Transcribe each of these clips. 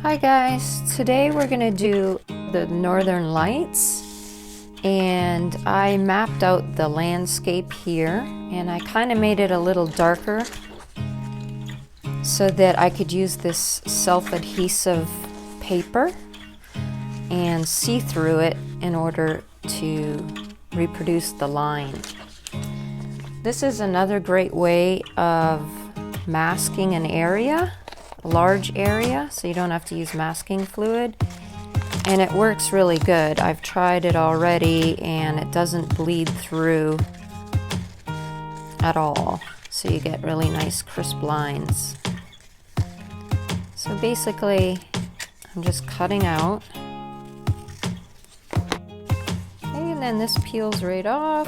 Hi guys, today we're going to do the Northern Lights, and I mapped out the landscape here and I kind of made it a little darker so that I could use this self-adhesive paper and see through it in order to reproduce the line. This is another great way of masking an area, a large area, so you don't have to use masking fluid, and it works really good. I've tried it already and it doesn't bleed through at all, so you get really nice crisp lines. So basically I'm just cutting out, and then this peels right off.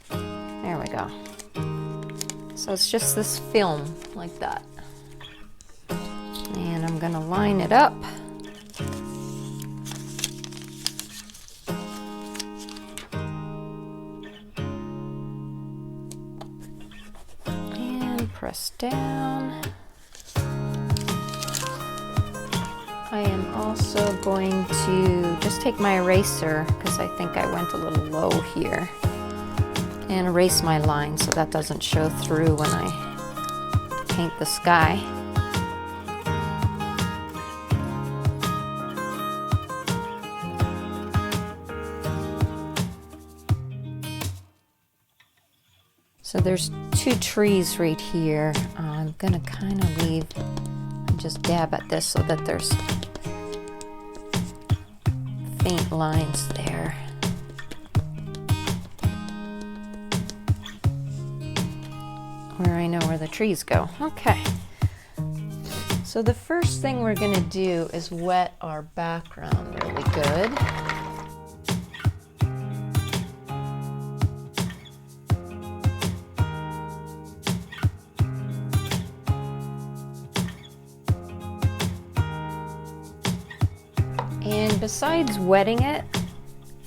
There we go. So it's just this film like that. And I'm gonna line it up. And press down. I am also going to just take my eraser, because I think I went a little low here, and erase my line so that doesn't show through when I paint the sky. So there's two trees right here. I'm gonna kind of leave and just dab at this so that there's faint lines there. Where I know where the trees go. Okay. So the first thing we're going to do is wet our background really good. And besides wetting it,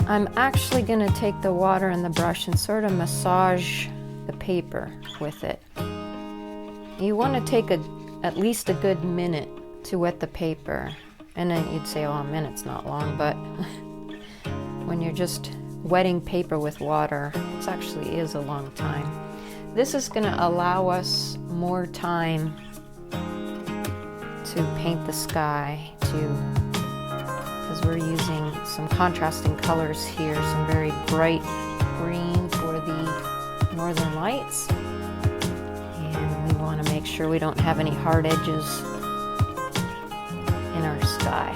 I'm actually going to take the water and the brush and sort of massage the paper with it. You want to take at least a good minute to wet the paper, and then you'd say, oh, a minute's not long, but when you're just wetting paper with water, it actually is a long time. This is going to allow us more time to paint the sky because we're using some contrasting colors here, some very bright green for the Northern Lights, and we want to make sure we don't have any hard edges in our sky.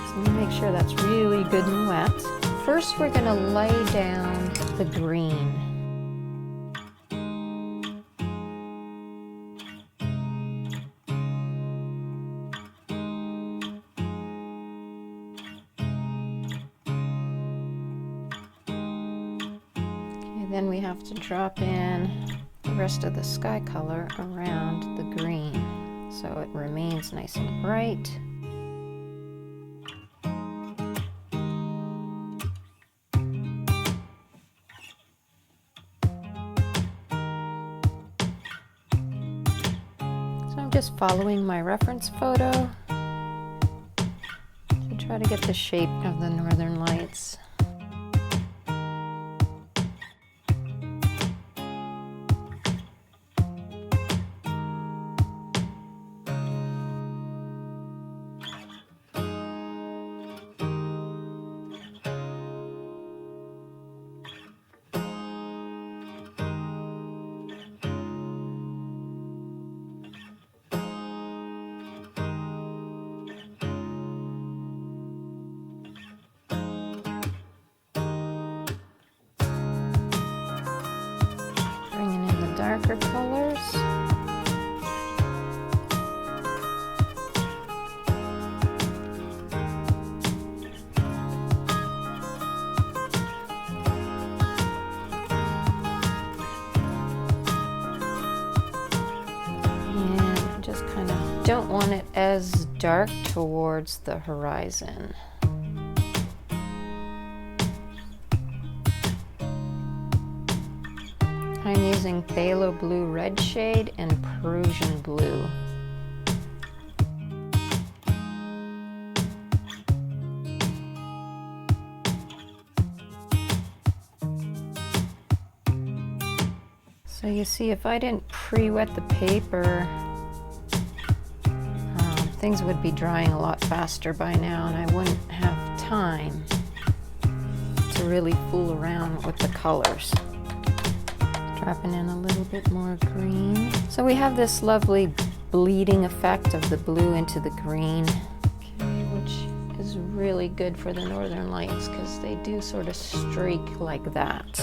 So let me make sure that's really good and wet. First we're going to lay down the green. Then we have to drop in the rest of the sky color around the green so it remains nice and bright. So I'm just following my reference photo to try to get the shape of the Northern Lights. Darker colors. And just kind of don't want it as dark towards the horizon. I'm using phthalo blue red shade and Perusian blue. So you see, if I didn't pre-wet the paper, things would be drying a lot faster by now, and I wouldn't have time to really fool around with the colors. Dropping in a little bit more green. So we have this lovely bleeding effect of the blue into the green, okay, which is really good for the northern lights because they do sort of streak like that.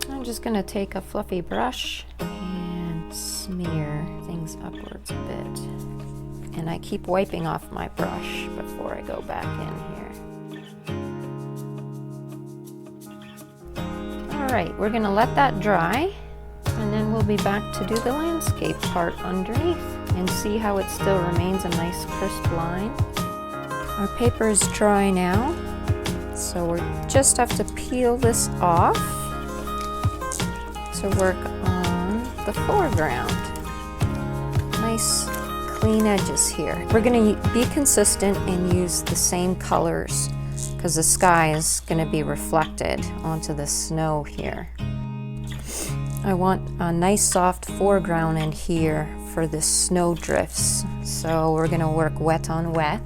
I'm just going to take a fluffy brush and smear things upwards a bit. And I keep wiping off my brush before I go back in here. All right, we're going to let that dry, and then we'll be back to do the landscape part underneath and see how it still remains a nice crisp line. Our paper is dry now, so we just have to peel this off to work on the foreground. Nice clean edges here. We're going to be consistent and use the same colors because the sky is going to be reflected onto the snow here. I want a nice soft foreground in here for the snow drifts, so we're going to work wet on wet.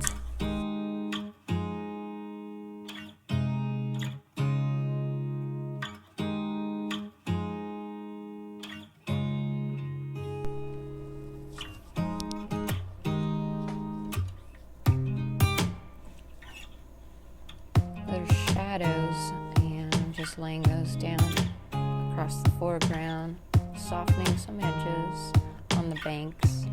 Shadows, and I'm just laying those down across the foreground, softening some edges on the banks.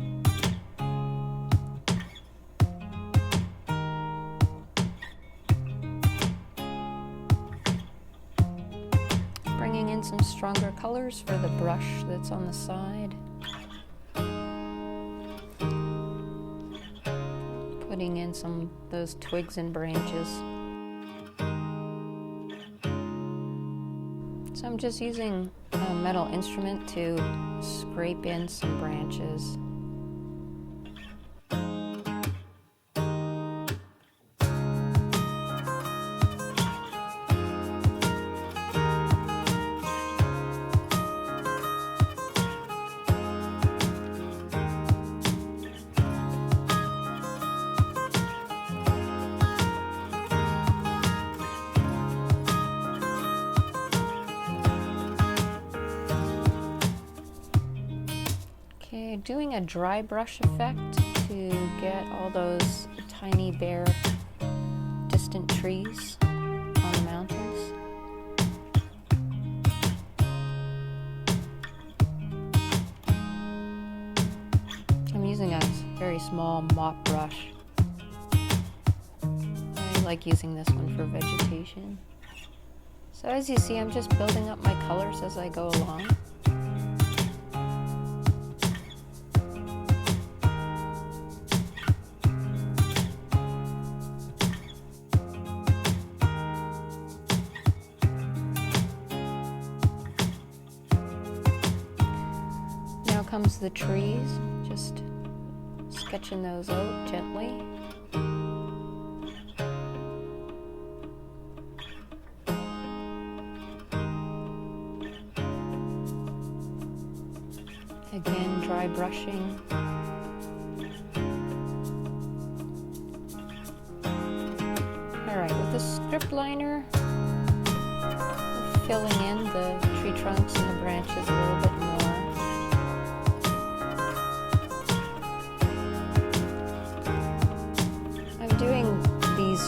Bringing in some stronger colors for the brush that's on the side. Putting in some of those twigs and branches. So I'm just using a metal instrument to scrape in some branches. Doing a dry brush effect to get all those tiny bare distant trees on the mountains. I'm using a very small mop brush. I like using this one for vegetation. So as you see, I'm just building up my colors as I go along. Comes the trees, just sketching those out gently. Again, dry brushing. Alright, with the script liner, filling in the tree trunks and the branches a little bit more.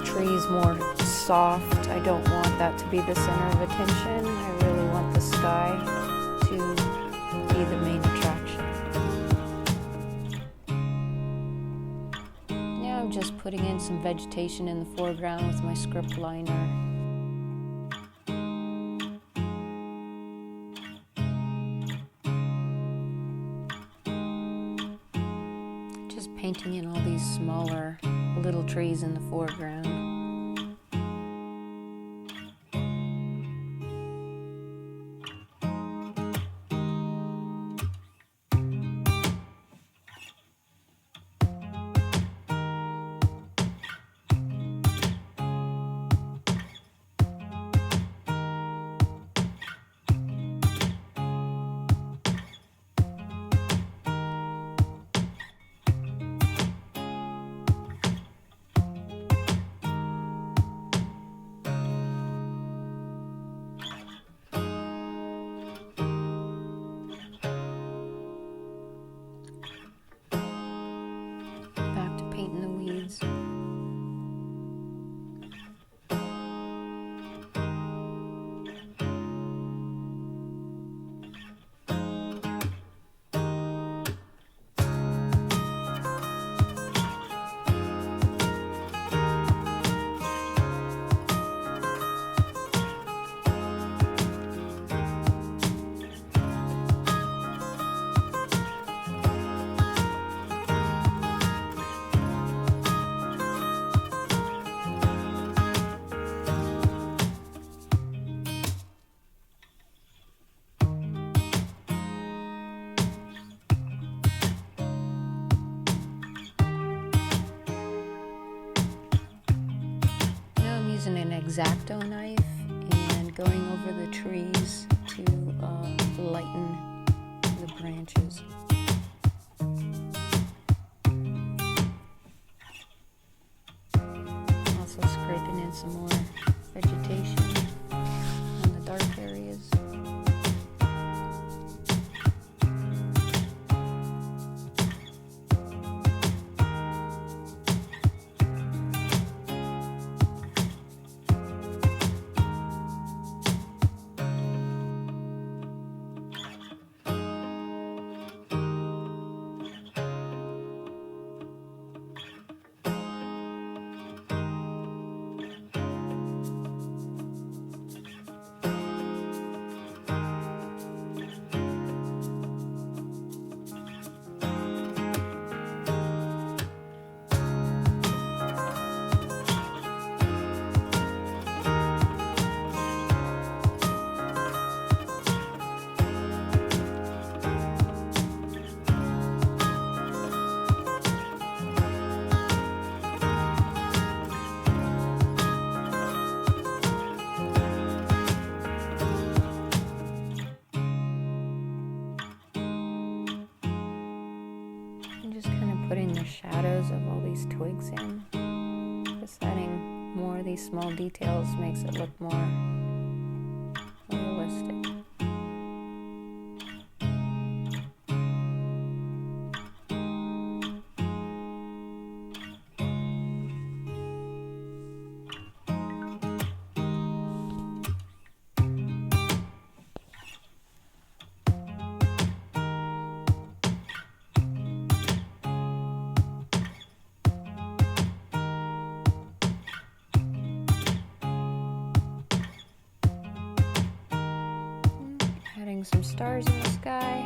Trees more soft. I don't want that to be the center of attention. I really want the sky to be the main attraction. Yeah, I'm just putting in some vegetation in the foreground with my script liner. Just painting in all these smaller little trees in the foreground. Exacto knife and going over the trees to lighten the branches. Also scraping in some more vegetation on the dark areas. Just kind of putting the shadows of all these twigs in. Just adding more of these small details makes it look more realistic. Adding some stars in the sky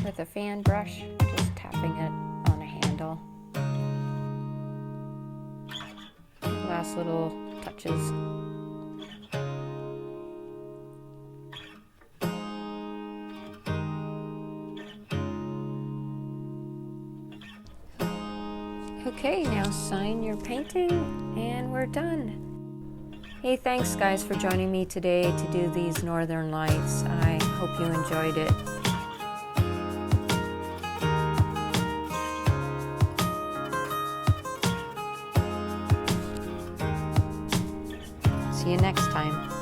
with a fan brush, just tapping it on a handle. Last little touches. Okay, now sign your painting and we're done. Hey, thanks guys for joining me today to do these Northern Lights. I hope you enjoyed it. See you next time.